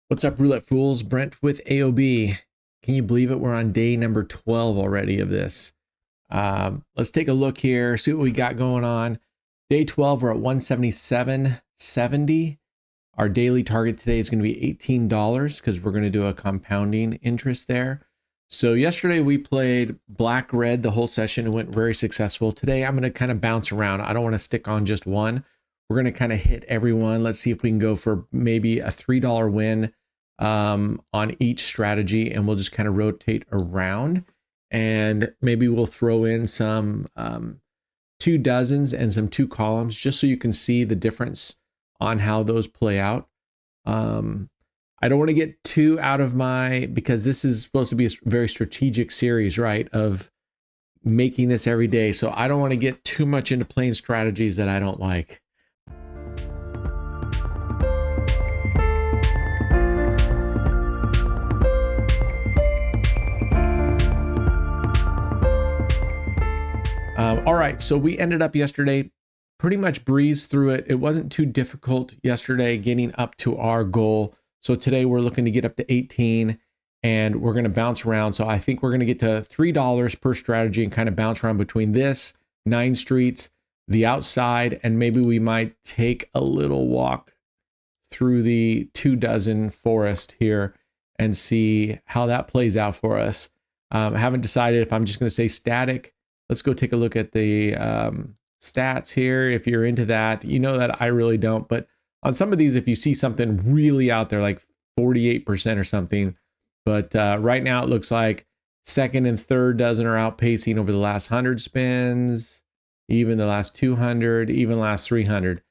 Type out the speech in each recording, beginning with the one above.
What's up, Roulette Fools? Brent with AOB. Can you believe it? We're on day number 12 already of this. Let's take a look here, see what we got going on. Day 12, we're at 177.70. Our daily target today is going to be $18 because we're going to do a compounding interest there. So yesterday we played black red the whole session and went very successful. Today I'm going to kind of bounce around. I don't want to stick on just one. We're going to kind of hit every one. Let's see if we can go for maybe a $3 win on each strategy, and we'll just kind of rotate around, and maybe we'll throw in some 2 dozens and some 2 columns just so you can see the difference on how those play out. I don't want to get too out of because this is supposed to be a very strategic series, right, of making this every day. So I don't want to get too much into playing strategies that I don't like. All right, so we ended up yesterday pretty much breezed through it. It wasn't too difficult yesterday getting up to our goal. So today we're looking to get up to 18 and we're going to bounce around. So I think we're going to get to $3 per strategy and kind of bounce around between this, 9 streets, the outside, and maybe we might take a little walk through the 2 dozen forest here and see how that plays out for us. I haven't decided if I'm just going to say static. Let's go take a look at the stats here. If you're into that, you know that I really don't. But on some of these, if you see something really out there, like 48% or something, but right now it looks like second and third dozen are outpacing over the last 100 spins, even the last 200, even last 300.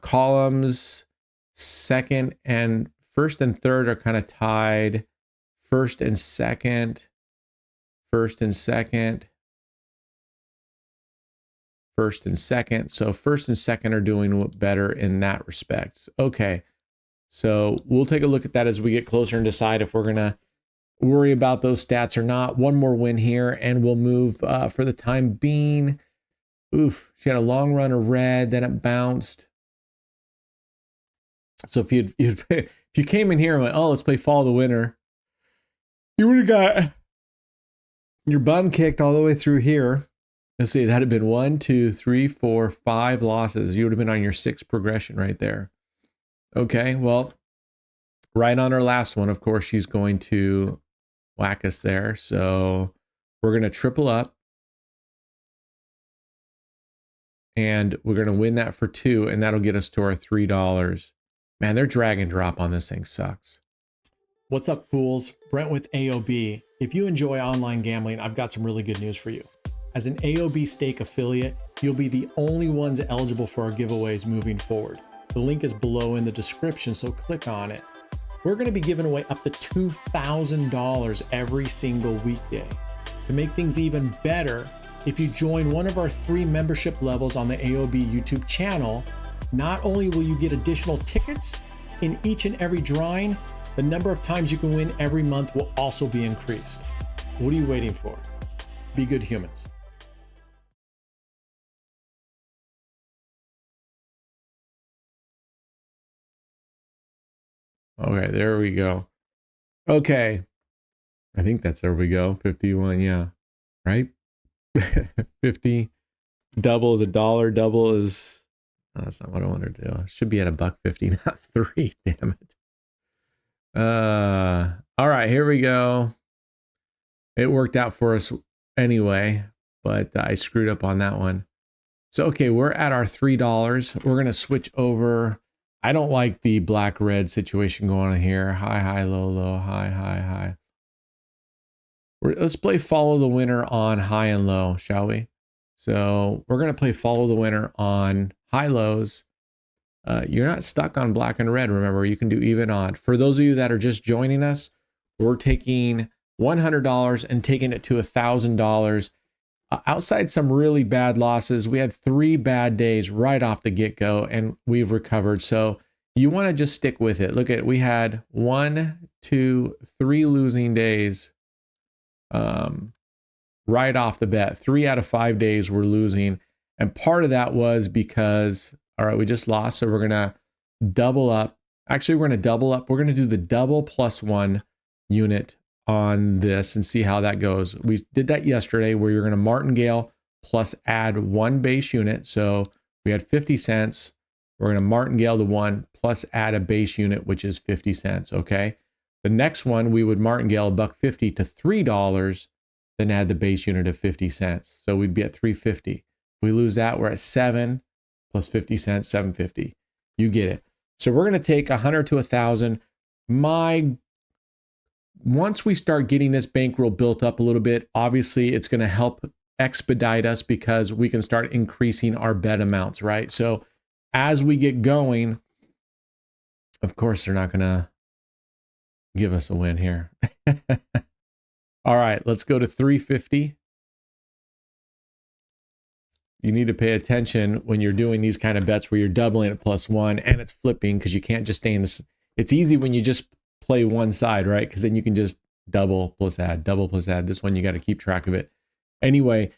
Columns, second and first and third are kind of tied. First and second, first and second. First and second. So first and second are doing better in that respect. Okay. So we'll take a look at that as we get closer and decide if we're going to worry about those stats or not. One more win here and we'll move for the time being. Oof. She had a long run of red, then it bounced. So if you came in here and went, oh, let's play follow the winner, you would have got your bum kicked all the way through here. Let's see, that had been 1, 2, 3, 4, 5 losses. You would have been on your 6th progression right there. Okay, well, right on our last one, of course, she's going to whack us there. So we're going to triple up. And we're going to win that for 2, and that'll get us to our $3. Man, their drag and drop on this thing sucks. What's up, fools? Brent with AOB. If you enjoy online gambling, I've got some really good news for you. As an AOB Stake affiliate, you'll be the only ones eligible for our giveaways moving forward. The link is below in the description, so click on it. We're going to be giving away up to $2,000 every single weekday. To make things even better, if you join one of our 3 membership levels on the AOB YouTube channel, not only will you get additional tickets in each and every drawing, the number of times you can win every month will also be increased. What are you waiting for? Be good humans. Okay, there we go. Okay. I think that's there we go. 51, yeah. Right? 50. Double is $1. Double is that's not what I wanted to do. I should be at $1.50, not 3. Damn it. All right, here we go. It worked out for us anyway, but I screwed up on that one. So okay, we're at our $3. We're gonna switch over. I don't like the black-red situation going on here. High, high, low, low, high, high, high. Let's play follow the winner on high and low, shall we? So we're going to play follow the winner on high lows. You're not stuck on black and red. Remember, you can do even odd. For those of you that are just joining us, we're taking $100 and taking it to $1,000. Outside some really bad losses, we had 3 bad days right off the get-go, and we've recovered. So you want to just stick with it. Look at it. We had 1, 2, 3 losing days right off the bat. 3 out of 5 days we're losing. And part of that was because, all right, we just lost. So we're going to double up Actually, we're going to double up. We're going to do the double plus 1 unit on this and see how that goes. We did that yesterday where you're going to martingale plus add 1 base unit. So we had 50 cents. We're going to martingale to 1 plus add a base unit, which is 50 cents. Okay. The next one, we would martingale $1.50 to $3, then add the base unit of 50 cents. So we'd be at 350. If we lose that, we're at 7 plus 50 cents, 750. You get it. So we're going to take 100 to 1,000. Once we start getting this bankroll built up a little bit, obviously it's going to help expedite us because we can start increasing our bet amounts, right? So as we get going, of course, they're not going to give us a win here. All right, let's go to 350. You need to pay attention when you're doing these kind of bets where you're doubling at +1 and it's flipping, because you can't just stay in this. It's easy when you just play one side, right? Because then you can just double plus add, double plus add. This one, you got to keep track of it. Anyway,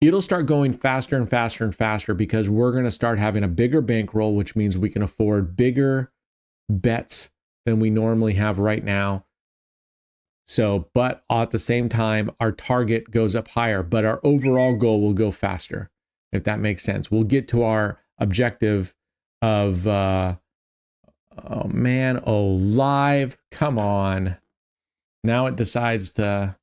it'll start going faster and faster and faster because we're going to start having a bigger bankroll, which means we can afford bigger bets than we normally have right now. So, but at the same time, our target goes up higher, but our overall goal will go faster, if that makes sense. We'll get to our objective of, oh man, oh, live, come on. Now it decides to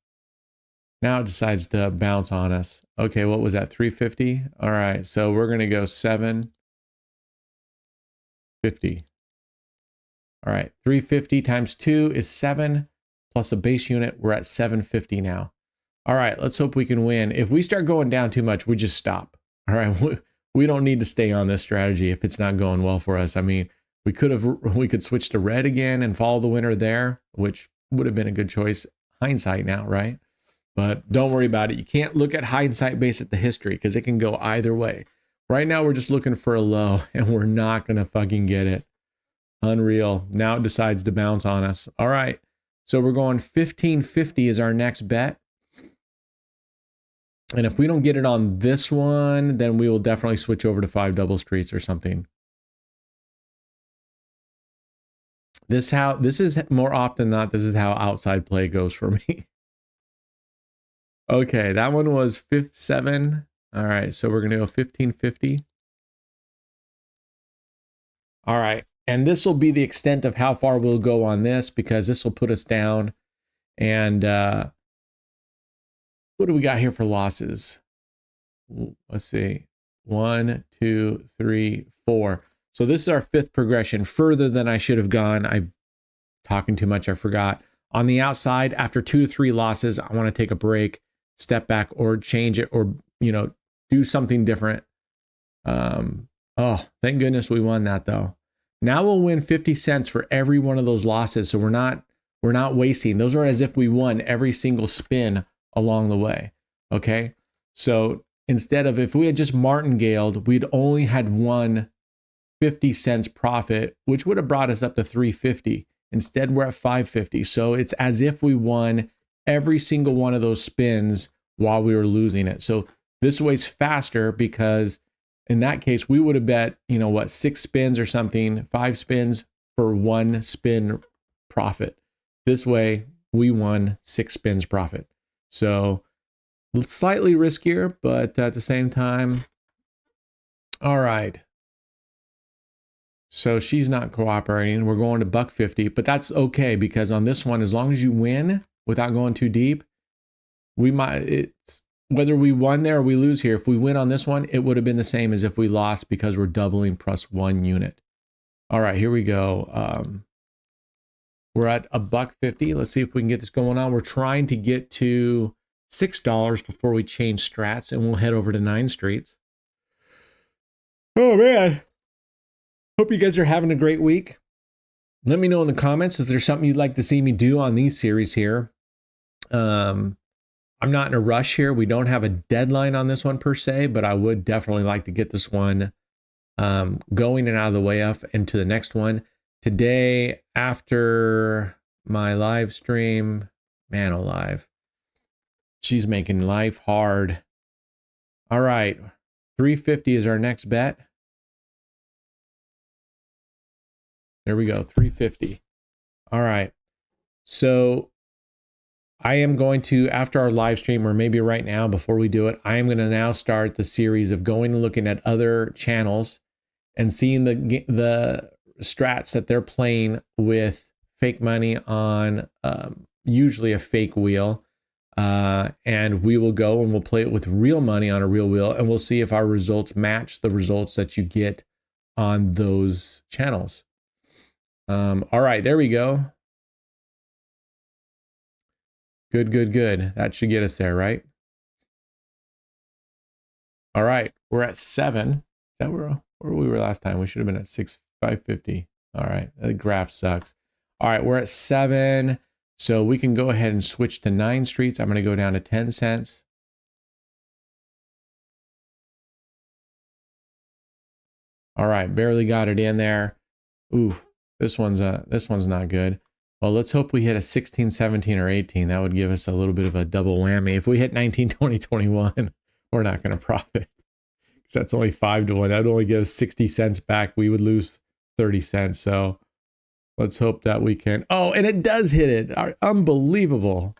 bounce on us. Okay, what was that, 350? All right, so we're gonna go 750. All right, 350 times 2 is 7, plus a base unit, we're at 750 now. All right, let's hope we can win. If we start going down too much, we just stop. All right, we don't need to stay on this strategy if it's not going well for us. I mean, we could switch to red again and follow the winner there, which would have been a good choice. Hindsight now, right? But don't worry about it. You can't look at hindsight based at the history because it can go either way. Right now, we're just looking for a low and we're not going to fucking get it. Unreal. Now it decides to bounce on us. All right. So we're going 1550 is our next bet. And if we don't get it on this one, then we will definitely switch over to 5 double streets or something. This is more often than not, this is how outside play goes for me. Okay, that one was 7. All right, so we're gonna go 1550. All right, and this will be the extent of how far we'll go on this because this will put us down. And what do we got here for losses? Let's see, 1, 2, 3, 4. So this is our 5th progression, further than I should have gone. I'm talking too much, I forgot. On the outside, after 2 to 3 losses, I want to take a break, step back, or change it, or do something different. Oh, thank goodness we won that though. Now we'll win 50 cents for every one of those losses. So we're not wasting. Those are as if we won every single spin along the way. Okay. So instead of, if we had just martingaled, we'd only had won 50 cents profit, which would have brought us up to 350. Instead, we're at 550. So it's as if we won every single one of those spins while we were losing it. So this way's faster because in that case, we would have bet, 6 spins or something, 5 spins for 1 spin profit. This way, we won 6 spins profit. So slightly riskier, but at the same time, all right. So she's not cooperating. We're going to $1.50, but that's okay because on this one, as long as you win without going too deep, it's whether we won there or we lose here. If we win on this one, it would have been the same as if we lost because we're doubling plus 1 unit. All right, here we go. We're at $1.50. Let's see if we can get this going on. We're trying to get to $6 before we change strats, and we'll head over to 9 streets. Oh man. Hope you guys are having a great week. Let me know in the comments if there's something you'd like to see me do on these series here. I'm not in a rush here. We don't have a deadline on this one per se, but I would definitely like to get this one going and out of the way up into the next one. Today, after my live stream, man alive, she's making life hard. All right, 350 is our next bet. There we go, 350. All right. So I am going to, after our live stream, or maybe right now before we do it, I am going to now start the series of going and looking at other channels and seeing the strats that they're playing with fake money on usually a fake wheel. And we will go and we'll play it with real money on a real wheel, and we'll see if our results match the results that you get on those channels. All right, there we go. Good, good, good. That should get us there, right? All right, we're at 7. Is that where we were last time? We should have been at 550. All right, the graph sucks. All right, we're at 7. So we can go ahead and switch to 9 streets. I'm going to go down to 10 cents. All right, barely got it in there. Ooh, this one's not good. Well, let's hope we hit a 16, 17, or 18. That would give us a little bit of a double whammy. If we hit 19, 20, 21, we're not going to profit. Because that's only 5 to 1. That would only give us 60 cents back. We would lose 30 cents. So let's hope that we can. Oh, and it does hit it. Unbelievable.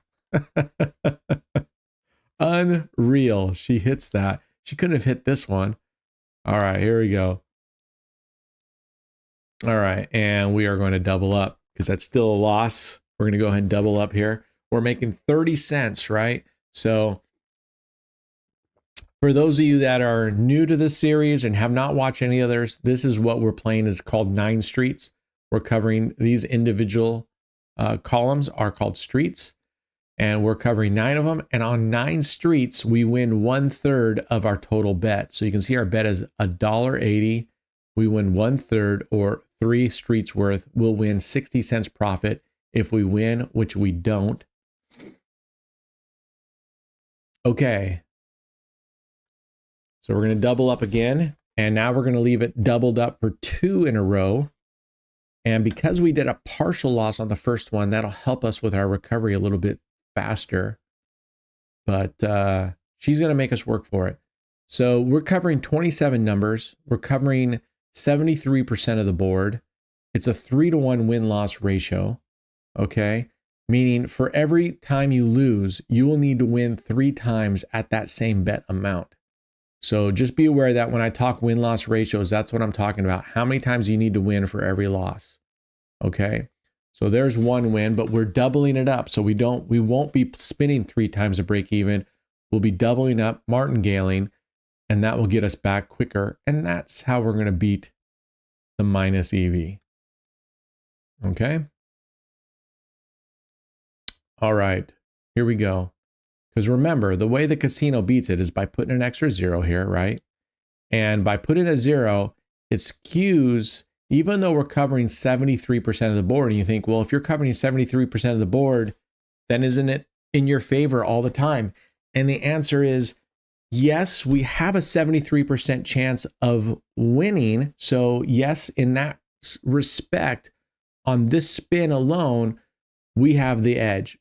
Unreal. She hits that. She couldn't have hit this one. All right, here we go. All right, and we are going to double up because that's still a loss. We're going to go ahead and double up here. We're making 30 cents, right? So for those of you that are new to this series and have not watched any others, this is what we're playing is called 9 streets. We're covering these individual columns are called streets, and we're covering 9 of them. And on 9 streets, we win 1/3 of our total bet. So you can see our bet is $1.80. We win 1/3, or 3 streets worth. We'll win 60 cents profit if we win, which we don't. Okay. So we're going to double up again. And now we're going to leave it doubled up for 2 in a row. And because we did a partial loss on the first one, that'll help us with our recovery a little bit faster. But she's going to make us work for it. So we're covering 27 numbers. We're covering 73% of the board. It's a 3-to-1 win-loss ratio. Okay. Meaning for every time you lose, you will need to win 3 times at that same bet amount. So just be aware that when I talk win-loss ratios, that's what I'm talking about. How many times you need to win for every loss. Okay. So there's 1 win, but we're doubling it up. So we won't be spinning 3 times a break even. We'll be doubling up, martingaling, and that will get us back quicker. And that's how we're going to beat the minus EV. Okay. All right, here we go. Because remember, the way the casino beats it is by putting an extra 0 here, right? And by putting a 0, it skews, even though we're covering 73% of the board, and you think, well, if you're covering 73% of the board, then isn't it in your favor all the time? And the answer is, yes, we have a 73% chance of winning. So yes, in that respect, on this spin alone, we have the edge.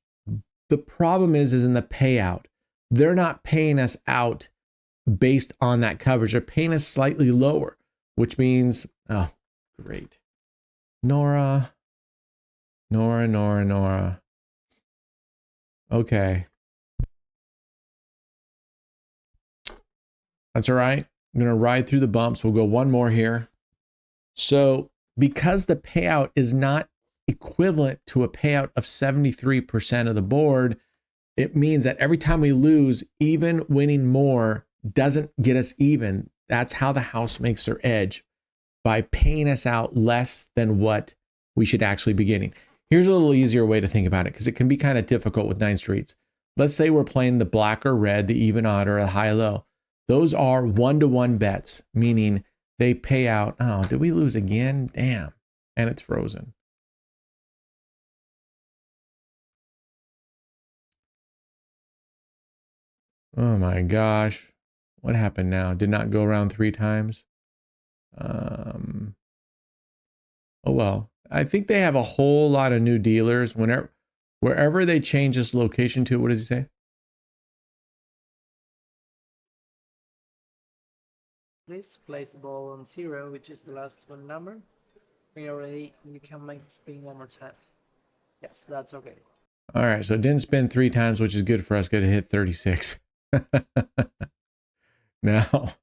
The problem is in the payout. They're not paying us out based on that coverage. They're paying us slightly lower, which means, oh, great. Nora. Okay. That's all right. I'm going to ride through the bumps. We'll go one more here. So because the payout is not equivalent to a payout of 73% of the board, it means that every time we lose, even winning more doesn't get us even. That's how the house makes their edge, by paying us out less than what we should actually be getting. Here's a little easier way to think about it, because it can be kind of difficult with 9 streets. Let's say we're playing the black or red, the even odd, or a high-low. Those are 1-to-1 bets, meaning they pay out. Oh, did we lose again? Damn. And it's frozen. Oh my gosh. What happened now? Did not go around 3 times. Oh well. I think they have a whole lot of new dealers. Wherever they change this location to, what does he say? Please place the ball on 0, which is the last 1 number. We are ready. You can make spin one more time. Yes, that's okay. All right, so it didn't spin 3 times, which is good for us. Good to hit 36. Now,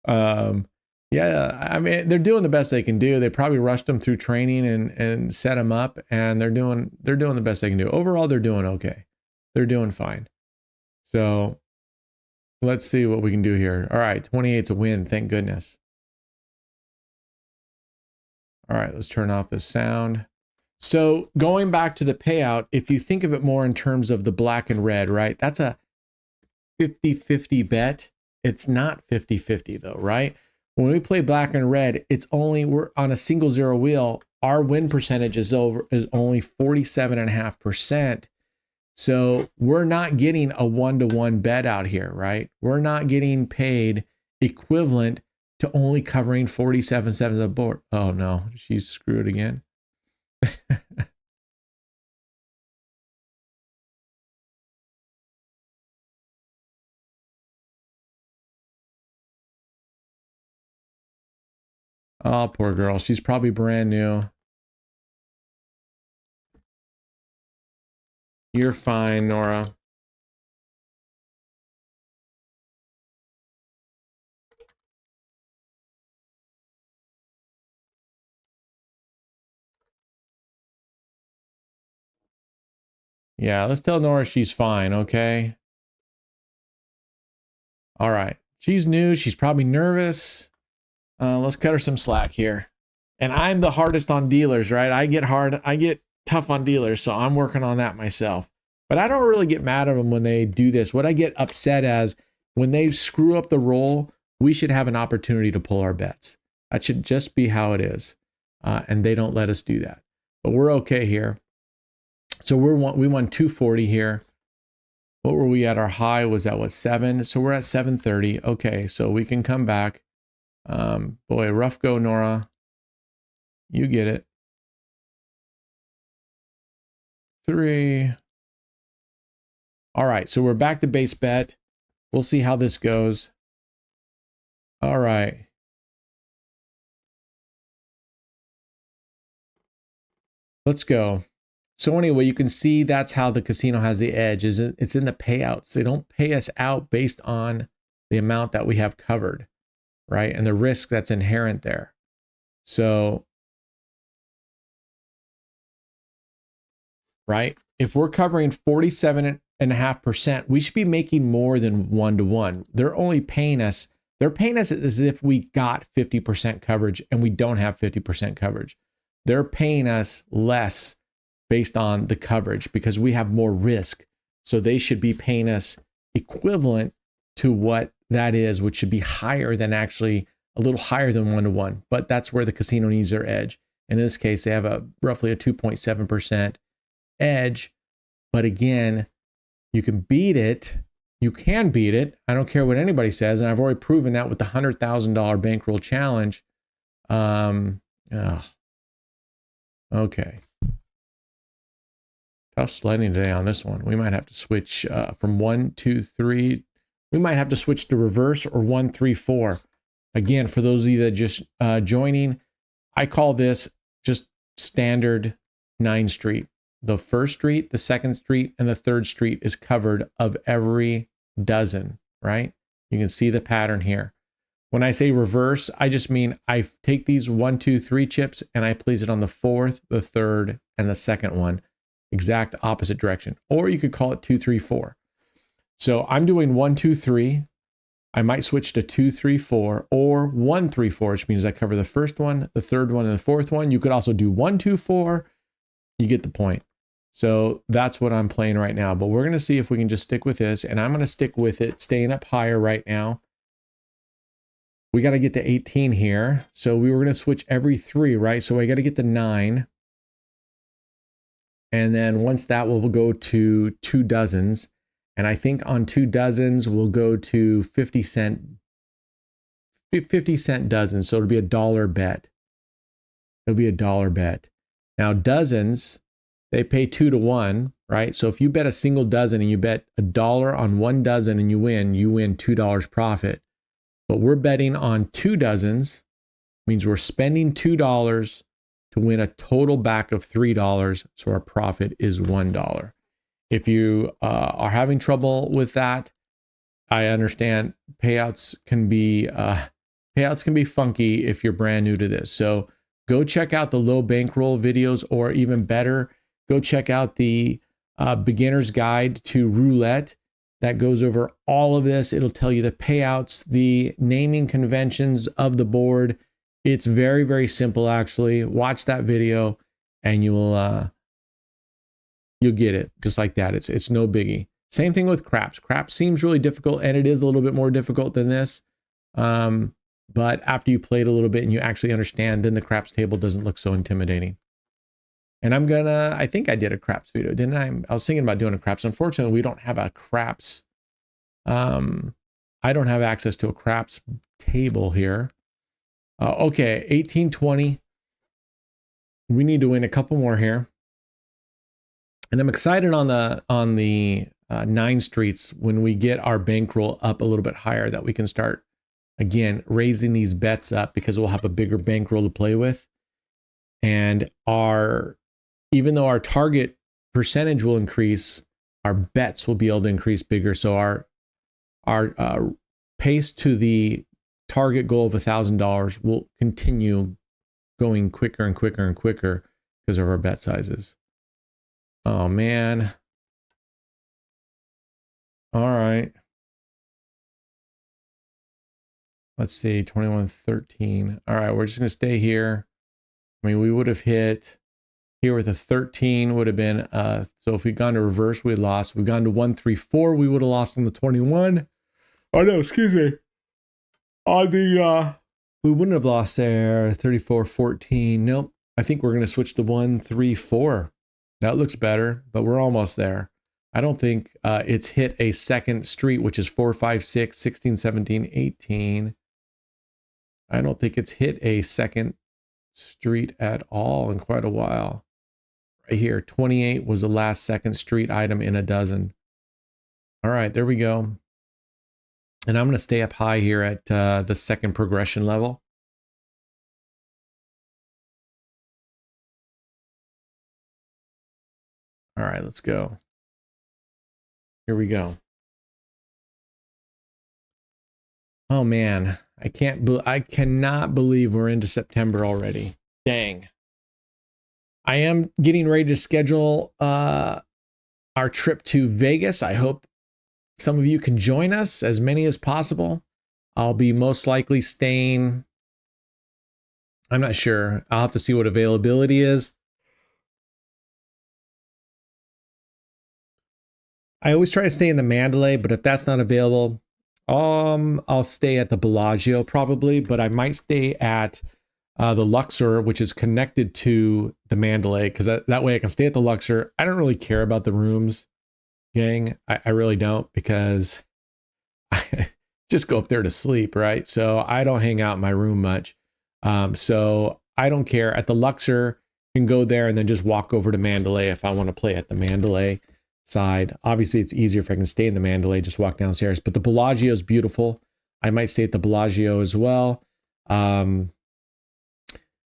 um, yeah, I mean, they're doing the best they can do. They probably rushed them through training and set them up, and they're doing the best they can do. Overall, they're doing okay. They're doing fine. So let's see what we can do here. All right, 28's a win. Thank goodness. All right, let's turn off the sound. So going back to the payout, if you think of it more in terms of the black and red, right? That's a 50-50 bet. It's not 50-50 though, right? When we play black and red, we're on a single zero wheel. Our win percentage is only 47.5%. So we're not getting a 1-to-1 bet out here, right? We're not getting paid equivalent to only covering 47 cents of the board. Oh no, she's screwed again. Oh, poor girl. She's probably brand new. You're fine, Nora. Yeah, let's tell Nora she's fine, okay? All right. She's new. She's probably nervous. Let's cut her some slack here. And I'm the hardest on dealers, right? I get tough on dealers, so I'm working on that myself. But I don't really get mad at them when they do this. What I get upset as when they screw up the roll, we should have an opportunity to pull our bets. That should just be how it is. And they don't let us do that. But we're okay here. So we won 240 here. What were we at? Our high was at what, 7? So we're at 730. Okay, so we can come back. Boy, rough go, Nora. You get it. 3. All right, so we're back to base bet. We'll see how this goes. All right. Let's go. So anyway, you can see that's how the casino has the edge. It's in the payouts. They don't pay us out based on the amount that we have covered, right? And the risk that's inherent there. So, right? If we're covering 47.5%, we should be making more than 1-to-1. They're paying us as if we got 50% coverage and we don't have 50% coverage. They're paying us less based on the coverage because we have more risk. So they should be paying us equivalent to what that is, which should be higher than actually a little higher than 1-to-1. But that's where the casino needs their edge. In this case, they have roughly a 2.7% edge. But again, you can beat it. You can beat it. I don't care what anybody says. And I've already proven that with the $100,000 bankroll challenge. Okay. Tough sledding today on this one. We might have to switch from 1, 2, 3. We might have to switch to reverse or 1, 3, 4. Again, for those of you that just joining, I call this just standard 9 street. The first street, the second street, and the third street is covered of every dozen, right? You can see the pattern here. When I say reverse, I just mean I take these 1, 2, 3 chips and I place it on the fourth, the third, and the second one. Exact opposite direction. Or you could call it 2, 3, 4. So I'm doing 1, 2, 3. I might switch to 2, 3, 4 or 1, 3, 4, which means I cover the first one, the third one, and the fourth one. You could also do 1, 2, 4. You get the point. So that's what I'm playing right now. But we're going to see if we can just stick with this. And I'm going to stick with it, staying up higher right now. We got to get to 18 here. So we were going to switch every 3, right? So I got to get to 9. And then once that, we'll go to 2 dozens. And I think on 2 dozens, we'll go to 50 cent dozens. So it'll be $1 bet. It'll be $1 bet. Now dozens, they pay 2-to-1, right? So if you bet a single dozen and you bet $1 on 1 dozen and you win $2 profit. But we're betting on 2 dozens, means we're spending $2 to win a total back of $3. So our profit is $1. If you are having trouble with that, I understand payouts can be funky if you're brand new to this. So go check out the low bankroll videos, or even better, go check out the beginner's guide to roulette that goes over all of this. It'll tell you the payouts, the naming conventions of the board. It's very, very simple, actually. Watch that video and you'll get it just like that. It's no biggie. Same thing with craps. Craps seems really difficult, and it is a little bit more difficult than this. But after you play it a little bit and you actually understand, then the craps table doesn't look so intimidating. And I think I did a craps video, didn't I? I was thinking about doing a craps. Unfortunately, we don't have a craps. I don't have access to a craps table here. Okay, 1820. We need to win a couple more here. And I'm excited on the 9 streets when we get our bankroll up a little bit higher, that we can start again raising these bets up, because we'll have a bigger bankroll to play with. And even though our target percentage will increase, our bets will be able to increase bigger. So our pace to the target goal of $1,000 will continue going quicker and quicker and quicker because of our bet sizes. Oh man. All right. Let's see, 2113. All right, we're just going to stay here. I mean, we would have hit here with a 13 would have been, so if we'd gone to reverse, we'd lost. We've gone to 134, we would have lost on the 21. Oh no, excuse me. On the, we wouldn't have lost there, 3414. Nope, I think we're going to switch to 134. That looks better, but we're almost there. I don't think it's hit a second street, which is 4, 5, 6, 16, 17, 18. I don't think it's hit a second street at all in quite a while. Right here, 28 was the last second street item in a dozen. All right, there we go. And I'm going to stay up high here at the second progression level. All right, let's go. Here we go. Oh man, I cannot believe we're into September already. Dang. I am getting ready to schedule our trip to Vegas. I hope some of you can join us, as many as possible. I'll be most likely staying. I'm not sure. I'll have to see what availability is. I always try to stay in the Mandalay, but if that's not available, I'll stay at the Bellagio probably, but I might stay at the Luxor, which is connected to the Mandalay, because that way I can stay at the Luxor. I don't really care about the rooms, gang. I really don't, because I just go up there to sleep, right? So I don't hang out in my room much. So I don't care. At the Luxor, you can go there and then just walk over to Mandalay if I want to play at the Mandalay side. Obviously, it's easier if I can stay in the Mandalay, just walk downstairs. But the Bellagio is beautiful. I might stay at the Bellagio as well.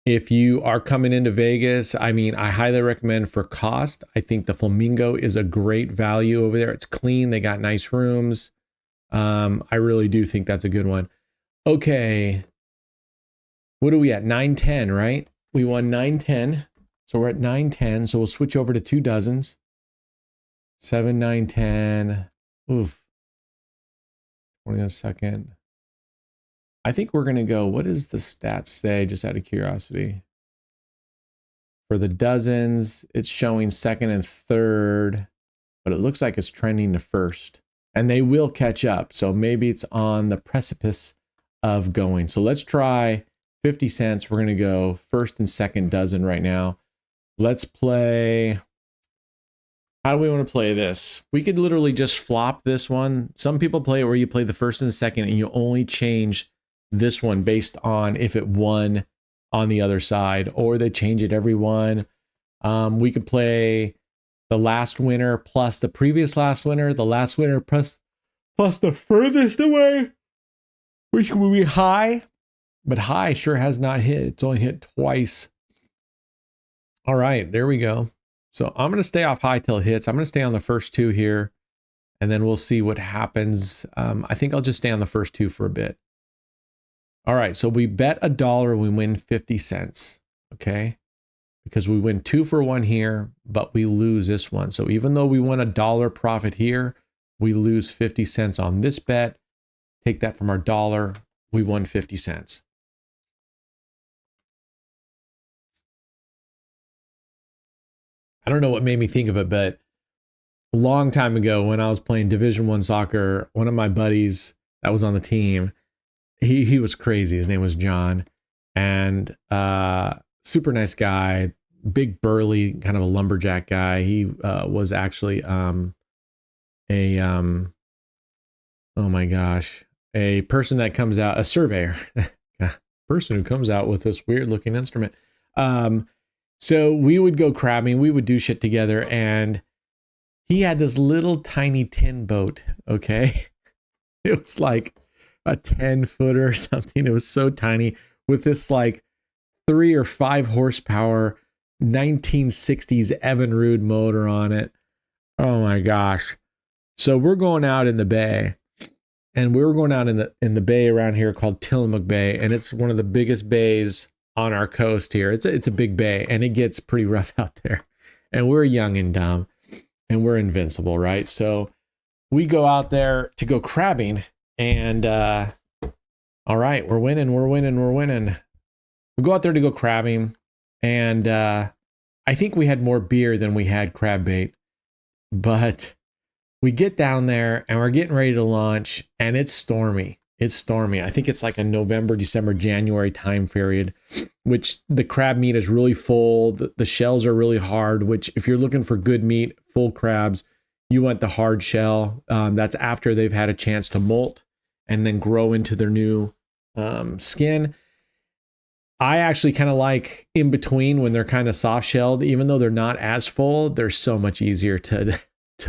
If you are coming into Vegas, I mean, I highly recommend for cost. I think the Flamingo is a great value over there. It's clean. They got nice rooms. I really do think that's a good one. Okay. What are we at? 910, right? We won 910. So we're at 910. So we'll switch over to 2 dozens. 7, 9, 10. Oof. 20 a second. I think we're going to go, what does the stats say, just out of curiosity? For the dozens, it's showing second and third, but it looks like it's trending to first. And they will catch up, so maybe it's on the precipice of going. So let's try 50 cents. We're going to go first and second dozen right now. Let's play... How do we want to play this? We could literally just flop this one. Some people play it where you play the first and the second and you only change this one based on if it won on the other side, or they change it every one. We could play the last winner plus the previous last winner, the last winner plus the furthest away, which would be high, but high sure has not hit. It's only hit twice. All right, there we go. So I'm going to stay off high till it hits. I'm going to stay on the first two here, and then we'll see what happens. I think I'll just stay on the first two for a bit. All right, so we bet $1, we win 50 cents, okay? Because we win 2 for 1 here, but we lose this one. So even though we won $1 profit here, we lose 50 cents on this bet. Take that from our dollar, we won 50 cents. I don't know what made me think of it, but a long time ago when I was playing Division I soccer, one of my buddies that was on the team, he was crazy. His name was John, and super nice guy, big burly, kind of a lumberjack guy. He was actually oh my gosh, a person that comes out, a surveyor, person who comes out with this weird looking instrument. So we would go crabbing, we would do shit together, and he had this little tiny tin boat, okay? It was like a 10-footer or something. It was so tiny with this like 3 or 5 horsepower 1960s Evinrude motor on it. Oh my gosh. So we're going out in the bay, and we were going out in the bay around here called Tillamook Bay, and it's one of the biggest bays on our coast here. It's a big bay, and it gets pretty rough out there. And we're young and dumb, and we're invincible, right? So we go out there to go crabbing, and all right, we're winning. We go out there to go crabbing, and I think we had more beer than we had crab bait, but we get down there and we're getting ready to launch, and it's stormy. It's stormy. I think it's like a November, December, January time period, which the crab meat is really full. The shells are really hard, which if you're looking for good meat, full crabs, you want the hard shell. That's after they've had a chance to molt and then grow into their new skin. I actually kind of like in between when they're kind of soft shelled, even though they're not as full, they're so much easier to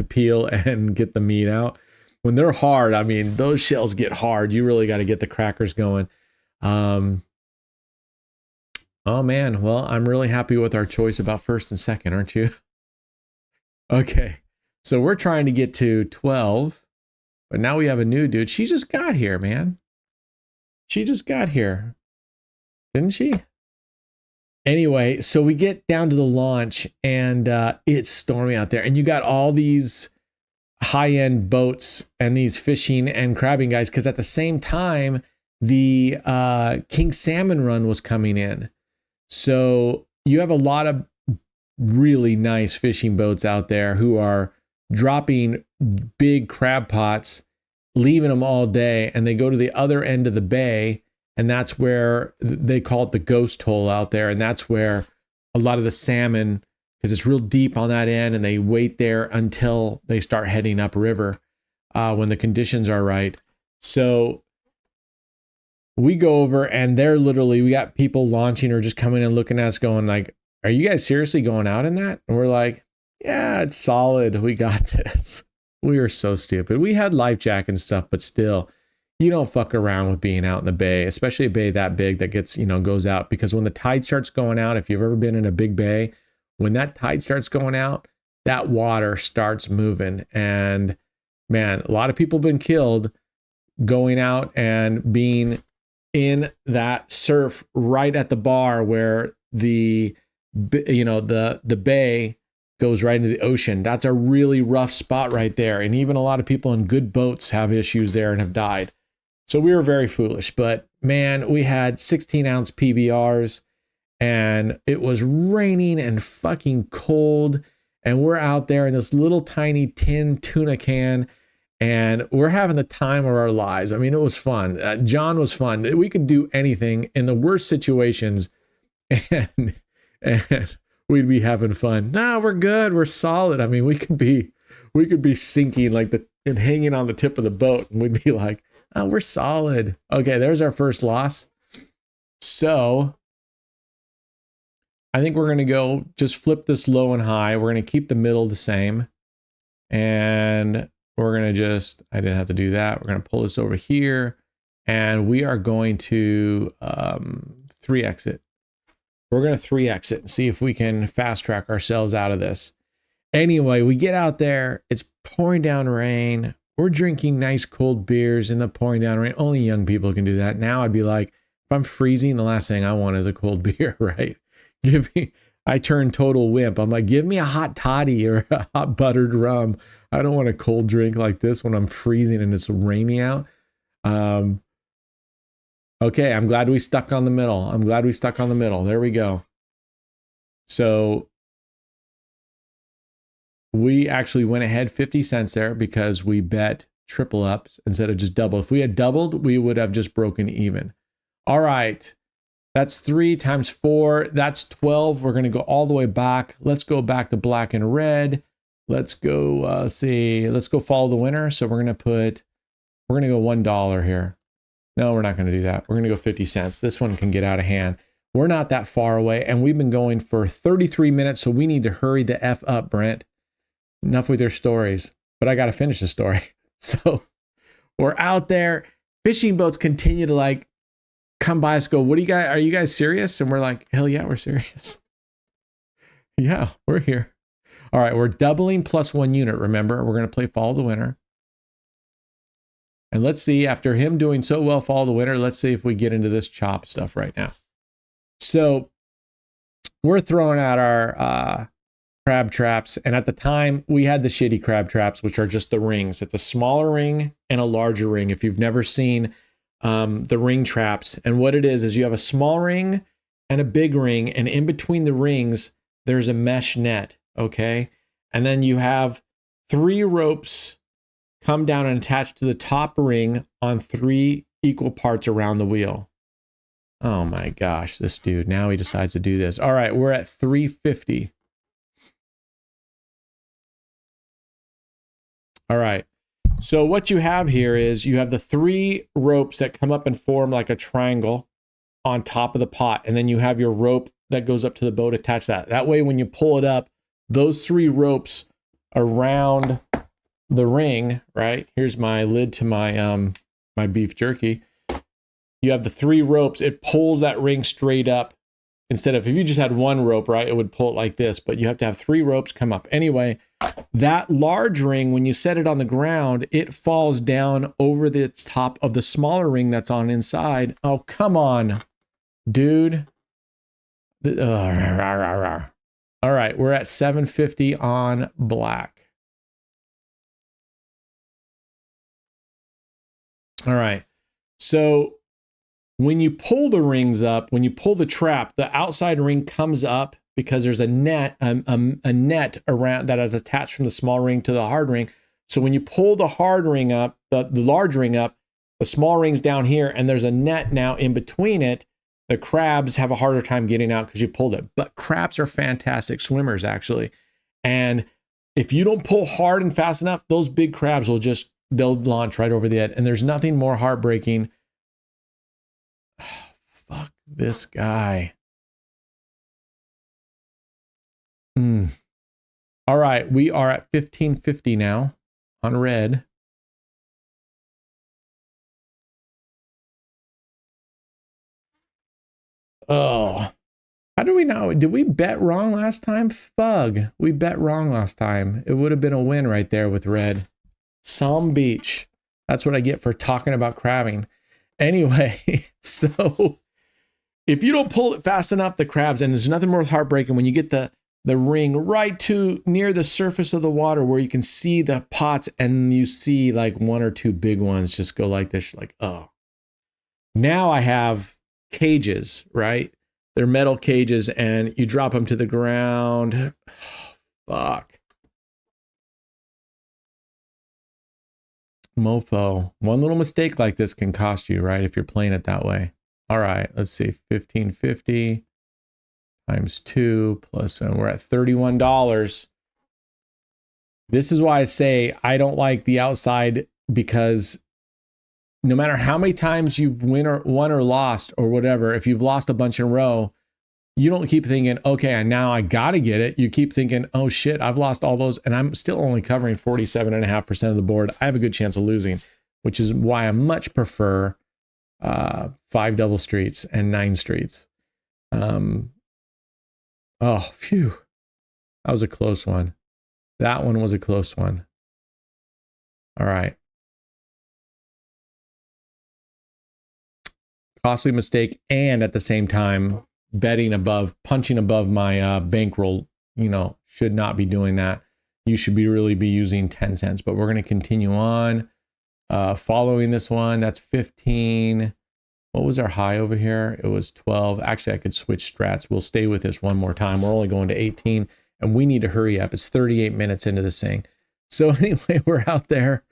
peel and get the meat out. When they're hard, I mean, those shells get hard. You really got to get the crackers going. Oh man, well, I'm really happy with our choice about first and second, aren't you? Okay, so we're trying to get to 12, but now we have a new dude. She just got here, man. She just got here, didn't she? Anyway, so we get down to the launch, and it's stormy out there, and you got all these high-end boats and these fishing and crabbing guys, because at the same time the king salmon run was coming in. So you have a lot of really nice fishing boats out there who are dropping big crab pots, leaving them all day, and they go to the other end of the bay, and that's where they call it the ghost hole out there, and that's where a lot of the salmon, because it's real deep on that end, and they wait there until they start heading upriver when the conditions are right. So we go over, and they're literally, we got people launching or just coming and looking at us going like, are you guys seriously going out in that? And we're like, yeah, it's solid. We got this. We were so stupid. We had life jacket and stuff, but still, you don't fuck around with being out in the bay, especially a bay that big that gets, goes out, because when the tide starts going out, if you've ever been in a big bay, when that tide starts going out, that water starts moving. And man, a lot of people have been killed going out and being in that surf right at the bar where the bay goes right into the ocean. That's a really rough spot right there. And even a lot of people in good boats have issues there and have died. So we were very foolish, but man, we had 16-ounce PBRs, and it was raining and fucking cold, and we're out there in this little tiny tin tuna can, and we're having the time of our lives. I mean, it was fun. John was fun. We could do anything in the worst situations, and we'd be having fun. No, we're good. We're solid. I mean, we could be sinking and hanging on the tip of the boat, and we'd be like, oh, we're solid. Okay, there's our first loss. So I think we're going to go just flip this low and high. We're going to keep the middle the same. And we're going to just, I didn't have to do that. We're going to pull this over here, and we are going to 3 exit. We're going to 3X it and see if we can fast track ourselves out of this. Anyway, we get out there. It's pouring down rain. We're drinking nice cold beers in the pouring down rain. Only young people can do that. Now I'd be like, if I'm freezing, the last thing I want is a cold beer, right? I turn total wimp. I'm like, give me a hot toddy or a hot buttered rum. I don't want a cold drink like this when I'm freezing and it's rainy out. Okay, I'm glad we stuck on the middle. There we go. So we actually went ahead 50 cents there because we bet triple ups instead of just double. If we had doubled, we would have just broken even. All right. That's 3 times 4. That's 12. We're going to go all the way back. Let's go back to black and red. Let's go, let's go follow the winner. So we're going to go $1 here. No, we're not going to do that. We're going to go 50 cents. This one can get out of hand. We're not that far away, and we've been going for 33 minutes, so we need to hurry the F up, Brent. Enough with your stories, but I got to finish the story. So we're out there. Fishing boats continue to like come by us, go, what do you guys, are you guys serious? And we're like, hell yeah, we're serious. Yeah, we're here. All right, we're doubling plus 1 unit. Remember, we're going to play follow the winner. And let's see, after him doing so well, follow the winner, let's see if we get into this chop stuff right now. So we're throwing out our crab traps. And at the time, we had the shitty crab traps, which are just the rings. It's a smaller ring and a larger ring. If you've never seen the ring traps, and what it is you have a small ring and a big ring, and in between the rings, there's a mesh net, okay? And then you have 3 ropes come down and attach to the top ring on 3 equal parts around the wheel. Oh my gosh, this dude, now he decides to do this. All right, we're at 350. All right, so what you have here is you have the 3 ropes that come up and form like a triangle on top of the pot. And then you have your rope that goes up to the boat attached to that. That way, when you pull it up, those 3 ropes around the ring, right? Here's my lid to my my beef jerky. You have the 3 ropes. It pulls that ring straight up. Instead of, if you just had 1 rope, right, it would pull it like this, but you have to have 3 ropes come up. Anyway, that large ring, when you set it on the ground, it falls down over the top of the smaller ring that's on inside. Oh, come on, dude. All right, we're at 750 on black. All right, so when you pull the rings up, when you pull the trap, the outside ring comes up because there's a net around that is attached from the small ring to the hard ring. So when you pull the hard ring up, the large ring up, the small ring's down here, and there's a net now in between it. The crabs have a harder time getting out because you pulled it. But crabs are fantastic swimmers, actually. And if you don't pull hard and fast enough, those big crabs will they'll launch right over the edge. And there's nothing more heartbreaking. Fuck this guy. All right, we are at 1550 now on red. Oh, how do we know? Did we bet wrong last time? Fug. We bet wrong last time. It would have been a win right there with red. Palm Beach. That's what I get for talking about crabbing. Anyway, so if you don't pull it fast enough, the crabs, and there's nothing more heartbreaking when you get the ring right to near the surface of the water where you can see the pots and you see like 1 or 2 big ones just go like this, like, oh. Now I have cages, right? They're metal cages and you drop them to the ground. Fuck. Mofo. One little mistake like this can cost you, right? If you're playing it that way. All right, let's see. 1550 times 2 plus, and we're at $31. This is why I say I don't like the outside, because no matter how many times you've won or lost or whatever, if you've lost a bunch in a row, you don't keep thinking, okay, now I got to get it. You keep thinking, oh shit, I've lost all those and I'm still only covering 47.5% of the board. I have a good chance of losing, which is why I much prefer 5 double streets and 9 streets. Oh, phew. That was a close one. That one was a close one. All right. Costly mistake. And at the same time, punching above my bankroll, should not be doing that. You should really be using 10 cents, but we're going to continue on. Following this one, that's 15. What was our high over here? It was 12. Actually, I could switch strats. We'll stay with this one more time. We're only going to 18 and we need to hurry up. It's 38 minutes into this thing. So anyway, we're out there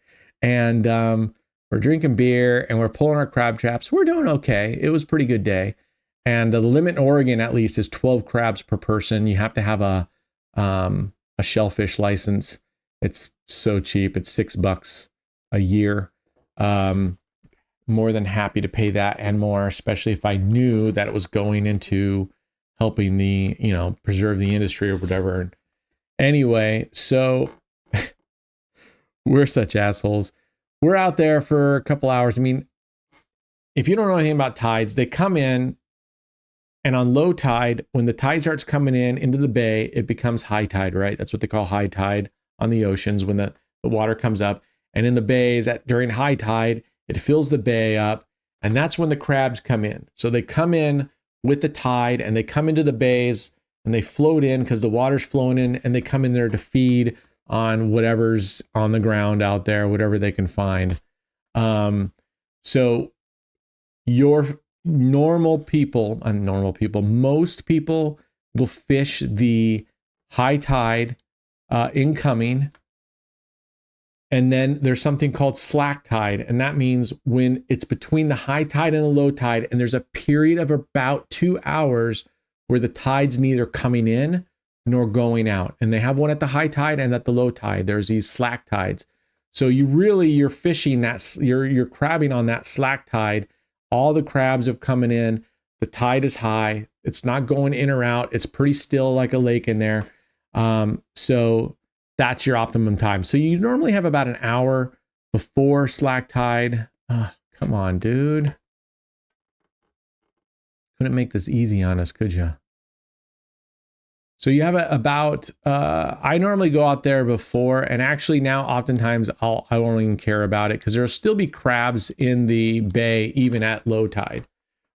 and we're drinking beer and we're pulling our crab traps. We're doing okay. It was a pretty good day. And the limit in Oregon, at least, is 12 crabs per person. You have to have a shellfish license. It's so cheap. It's $6 a year. More than happy to pay that and more, especially if I knew that it was going into helping the, preserve the industry or whatever. Anyway, so we're such assholes. We're out there for a couple hours. I mean, if you don't know anything about tides, they come in and on low tide, when the tide starts coming in into the bay, it becomes high tide, right? That's what they call high tide on the oceans when the water comes up. And in the bays during high tide, it fills the bay up, and that's when the crabs come in. So they come in with the tide, and they come into the bays, and they float in because the water's flowing in, and they come in there to feed on whatever's on the ground out there, whatever they can find. So your most people will fish the high tide incoming. And then there's something called slack tide. And that means when it's between the high tide and the low tide, and there's a period of about 2 hours where the tide's neither coming in nor going out. And they have one at the high tide and at the low tide. There's these slack tides. So you're fishing you're crabbing on that slack tide. All the crabs have coming in. The tide is high. It's not going in or out. It's pretty still like a lake in there. So that's your optimum time. So you normally have about an hour before slack tide. Come on, dude. Couldn't make this easy on us, could you? So you have I normally go out there before, and actually now oftentimes I won't even care about it because there'll still be crabs in the bay even at low tide,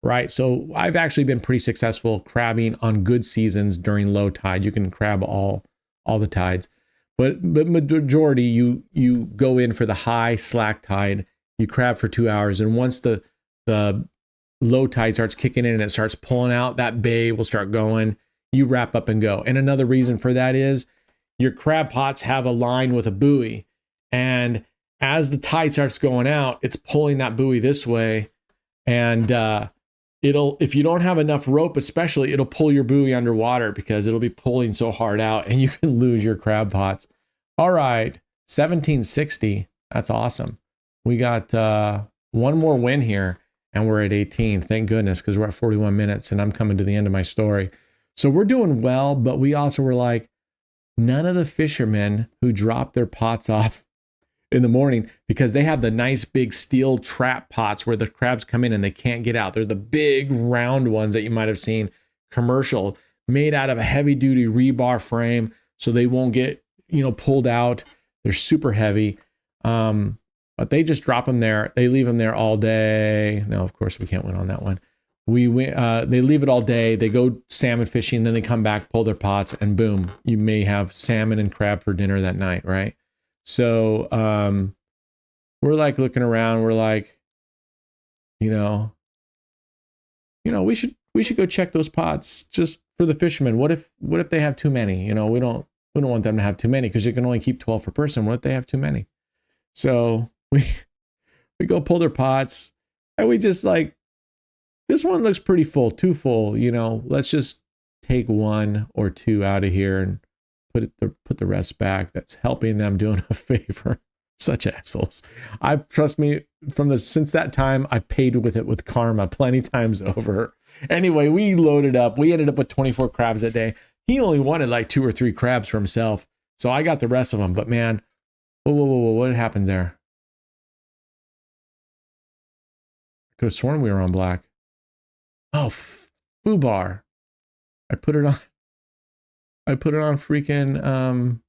right? So I've actually been pretty successful crabbing on good seasons during low tide. You can crab all the tides. But majority, you go in for the high slack tide, you crab for 2 hours, and once the low tide starts kicking in and it starts pulling out, that bay will start going. You wrap up and go. And another reason for that is your crab pots have a line with a buoy, and as the tide starts going out, it's pulling that buoy this way, and if you don't have enough rope, especially, it'll pull your buoy underwater because it'll be pulling so hard out and you can lose your crab pots. All right, 1760. That's awesome. We got one more win here and we're at 18. Thank goodness, because we're at 41 minutes and I'm coming to the end of my story. So we're doing well, but we also were like, none of the fishermen who dropped their pots off in the morning, because they have the nice big steel trap pots where the crabs come in and they can't get out. They're the big round ones that you might have seen commercial, made out of a heavy duty rebar frame so they won't get pulled out. They're super heavy, but they just drop them there. They leave them there all day. No, of course we can't win on that one. They leave it all day. They go salmon fishing, then they come back, pull their pots, and boom, you may have salmon and crab for dinner that night, right? So we're like looking around. We're like, we should go check those pots just for the fishermen. What if they have too many? We don't want them to have too many because you can only keep 12 per person. What if they have too many? So we go pull their pots, and we just like, this one looks pretty full, too full. Let's just take one or two out of here and put the rest back. That's helping them, doing a favor. Such assholes. Trust me, since that time, I paid with karma plenty times over. Anyway, we loaded up. We ended up with 24 crabs that day. He only wanted like 2 or 3 crabs for himself, so I got the rest of them. But man, whoa, what happened there? I could have sworn we were on black. Oh, foobar. I put it on. I put it on freaking,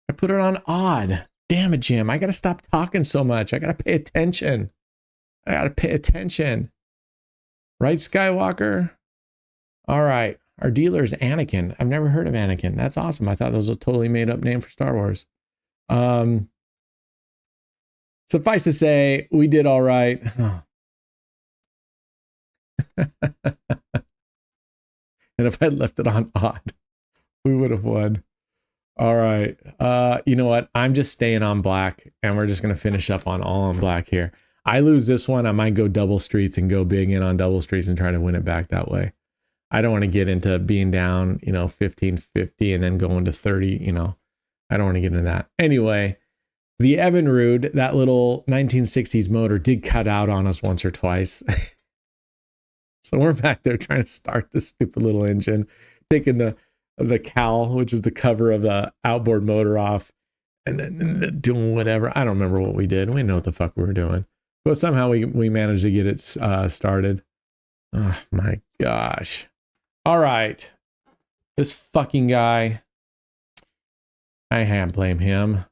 I put it on odd. Damn it, Jim. I got to stop talking so much. I got to pay attention. I got to pay attention. Right, Skywalker? All right. Our dealer is Anakin. I've never heard of Anakin. That's awesome. I thought that was a totally made up name for Star Wars. Suffice to say, we did all right. And if I left it on odd, we would have won. All right. You know what? I'm just staying on black, and we're just going to finish up on all on black here. I lose this one, I might go double streets and go big in on double streets and try to win it back that way. I don't want to get into being down, 1550 and then going to 30, I don't want to get into that. Anyway, the Evinrude, that little 1960s motor, did cut out on us once or twice. So we're back there trying to start this stupid little engine, taking the cowl, which is the cover of the outboard motor, off, and then doing whatever. I don't remember what we did. We didn't know what the fuck we were doing. But somehow we managed to get it started. Oh my gosh. All right. This fucking guy, I can't blame him.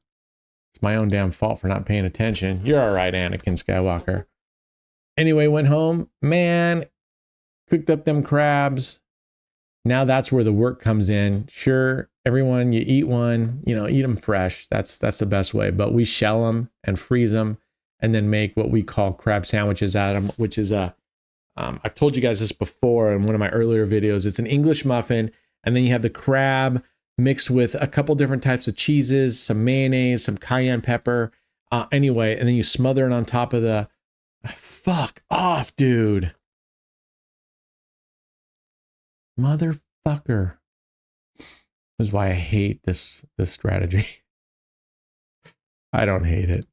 It's my own damn fault for not paying attention. You're all right, Anakin Skywalker. Anyway, went home. Man, cooked up them crabs. Now that's where the work comes in. Sure, everyone, you eat one, eat them fresh. That's the best way. But we shell them and freeze them and then make what we call crab sandwiches out of them, which is I've told you guys this before in one of my earlier videos. It's an English muffin, and then you have the crab mixed with a couple different types of cheeses, some mayonnaise, some cayenne pepper. Anyway, and then you smother it on top of the... Fuck off, dude. Motherfucker. This is why I hate this strategy. I don't hate it.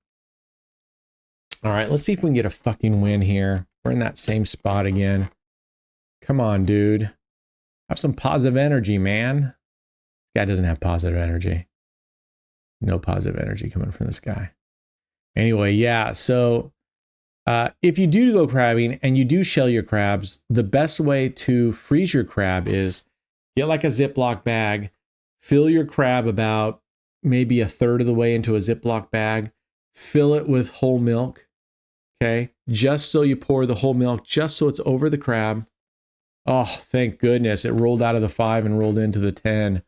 All right, let's see if we can get a fucking win here. We're in that same spot again. Come on, dude. Have some positive energy, man. This guy doesn't have positive energy. No positive energy coming from this guy. Anyway, yeah, so if you do go crabbing and you do shell your crabs, the best way to freeze your crab is get like a Ziploc bag, fill your crab about maybe a third of the way into a Ziploc bag, fill it with whole milk, okay? Just so you pour the whole milk, just so it's over the crab. Oh, thank goodness. It rolled out of the 5 and rolled into the 10.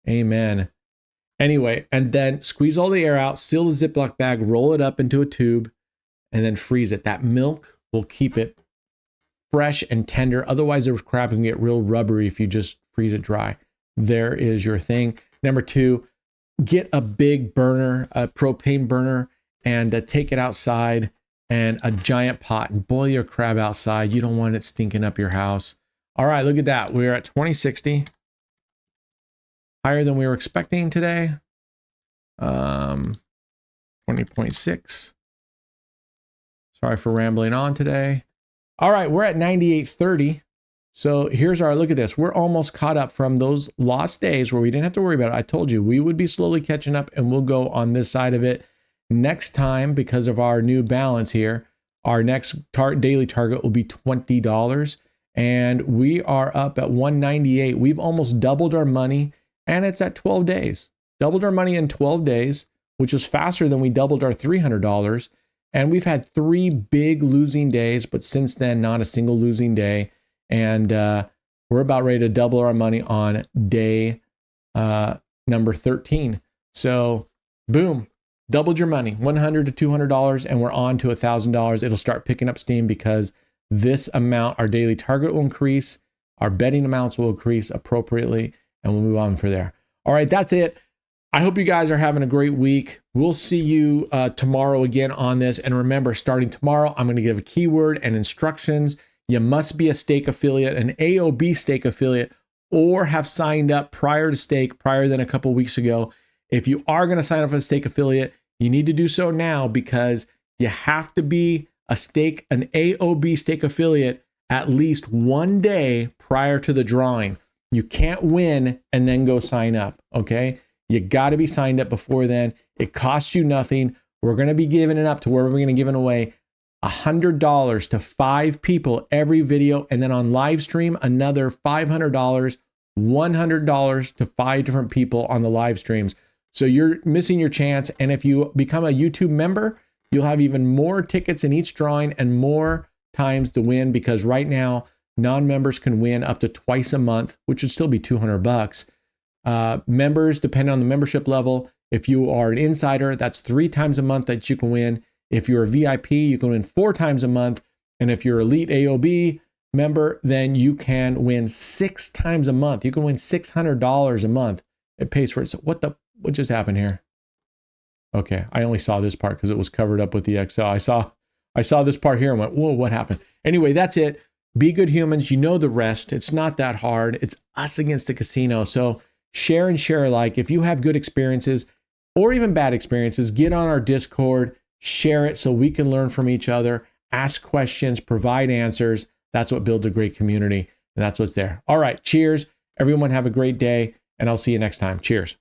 Amen. Anyway, and then squeeze all the air out, seal the Ziploc bag, roll it up into a tube, and then freeze it. That milk will keep it fresh and tender. Otherwise, the crab can get real rubbery if you just freeze it dry. There is your thing. Number 2, get a big burner, a propane burner, and take it outside and a giant pot and boil your crab outside. You don't want it stinking up your house. All right, look at that. We're at 2060. Higher than we were expecting today. 20.6. Sorry for rambling on today. All right, we're at 98.30. So here's our, look at this. We're almost caught up from those lost days where we didn't have to worry about it. I told you we would be slowly catching up, and we'll go on this side of it next time because of our new balance here. Our next daily target will be $20, and we are up at 198. We've almost doubled our money, and it's at 12 days. Doubled our money in 12 days, which was faster than we doubled our $300. And we've had 3 big losing days, but since then, not a single losing day. And we're about ready to double our money on day number 13. So boom, doubled your money, $100 to $200, and we're on to $1,000. It'll start picking up steam because this amount, our daily target will increase, our betting amounts will increase appropriately, and we'll move on from there. All right, that's it. I hope you guys are having a great week. We'll see you tomorrow again on this. And remember, starting tomorrow, I'm going to give a keyword and instructions. You must be a stake affiliate, an AOB stake affiliate, or have signed up prior to stake, prior than a couple weeks ago. If you are going to sign up for a stake affiliate, you need to do so now because you have to be an AOB stake affiliate at least one day prior to the drawing. You can't win and then go sign up, okay? You got to be signed up before then. It costs you nothing. We're going to be giving it up to where we're going to give it away $100 to 5 people every video. And then on live stream, another $500, $100 to 5 different people on the live streams. So you're missing your chance. And if you become a YouTube member, you'll have even more tickets in each drawing and more times to win, because right now, non-members can win up to twice a month, which would still be $200. Members, depending on the membership level, if you are an insider, that's 3 times a month that you can win. If you're a VIP, you can win 4 times a month. And if you're elite AOB member, then you can win 6 times a month. You can win $600 a month. It pays for it. So what just happened here? Okay, I only saw this part because it was covered up with the Excel. I saw this part here and went, whoa, what happened? Anyway, that's it. Be good humans. You know the rest. It's not that hard. It's us against the casino. So share and share alike. If you have good experiences or even bad experiences, get on our Discord, share it so we can learn from each other, ask questions, provide answers. That's what builds a great community. And that's what's there. All right. Cheers. Everyone have a great day. And I'll see you next time. Cheers.